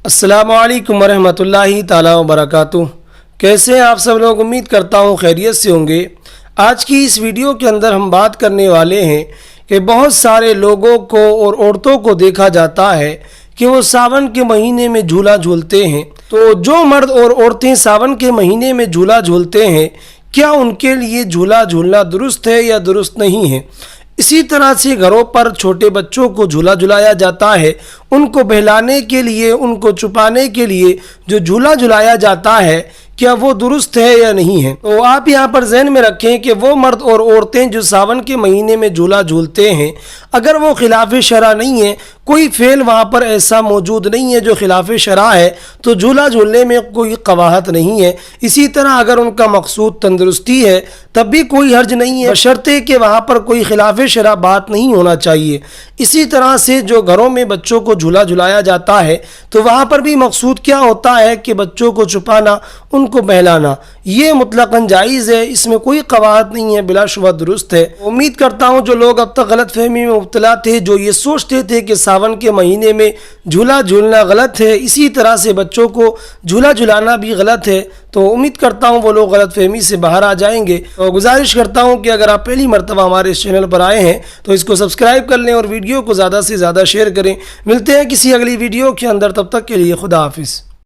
السلام علیکم ورحمۃ اللہ تعالی وبرکاتہ۔ کیسے ہیں آپ سب لوگ؟ امید کرتا ہوں خیریت سے ہوں گے۔ آج کی اس ویڈیو کے اندر ہم بات کرنے والے ہیں کہ بہت سارے لوگوں کو اور عورتوں کو دیکھا جاتا ہے کہ وہ ساون کے مہینے میں جھولا جھولتے ہیں۔ تو جو مرد اور عورتیں ساون کے مہینے میں جھولا جھولتے ہیں، کیا ان کے لیے جھولا جھولنا درست ہے یا درست نہیں ہے؟ اسی طرح سے گھروں پر چھوٹے بچوں کو جھولا جھلایا جاتا ہے، ان کو بہلانے کے لیے، ان کو چھپانے کے لیے جو جھولا جھلایا جاتا ہے، کیا وہ درست ہے یا نہیں ہے؟ تو آپ یہاں پر ذہن میں رکھیں کہ وہ مرد اور عورتیں جو ساون کے مہینے میں جھولا جھولتے ہیں، اگر وہ خلاف شرع نہیں ہے، کوئی فعل وہاں پر ایسا موجود نہیں ہے جو خلاف شرع ہے، تو جھولا جھولنے میں کوئی قباحت نہیں ہے۔ اسی طرح اگر ان کا مقصود تندرستی ہے تب بھی کوئی حرج نہیں ہے، بشرطے کہ وہاں پر کوئی خلاف شرع بات نہیں ہونا چاہیے۔ اسی طرح سے جو گھروں میں بچوں کو جھولا جھلایا جاتا ہے تو وہاں پر بھی مقصود کیا ہوتا ہے کہ بچوں کو چھپانا، ان کو بہلانا، یہ مطلقاً جائز ہے، اس میں کوئی قباحت نہیں ہے، بلا شبہ درست ہے۔ امید کرتا ہوں جو لوگ اب تک غلط فہمی میں مبتلا تھے، جو یہ سوچتے تھے کہ ساون کے مہینے میں جھولا جھولنا غلط ہے، اسی طرح سے بچوں کو جھولا جھلانا بھی غلط ہے، تو امید کرتا ہوں وہ لوگ غلط فہمی سے باہر آ جائیں گے۔ اور گزارش کرتا ہوں کہ اگر آپ پہلی مرتبہ ہمارے اس چینل پر آئے ہیں تو اس کو سبسکرائب کر لیں اور ویڈیو کو زیادہ سے زیادہ شیئر کریں۔ ملتے ہیں کسی اگلی ویڈیو کے اندر، تب تک کے لیے خدا حافظ۔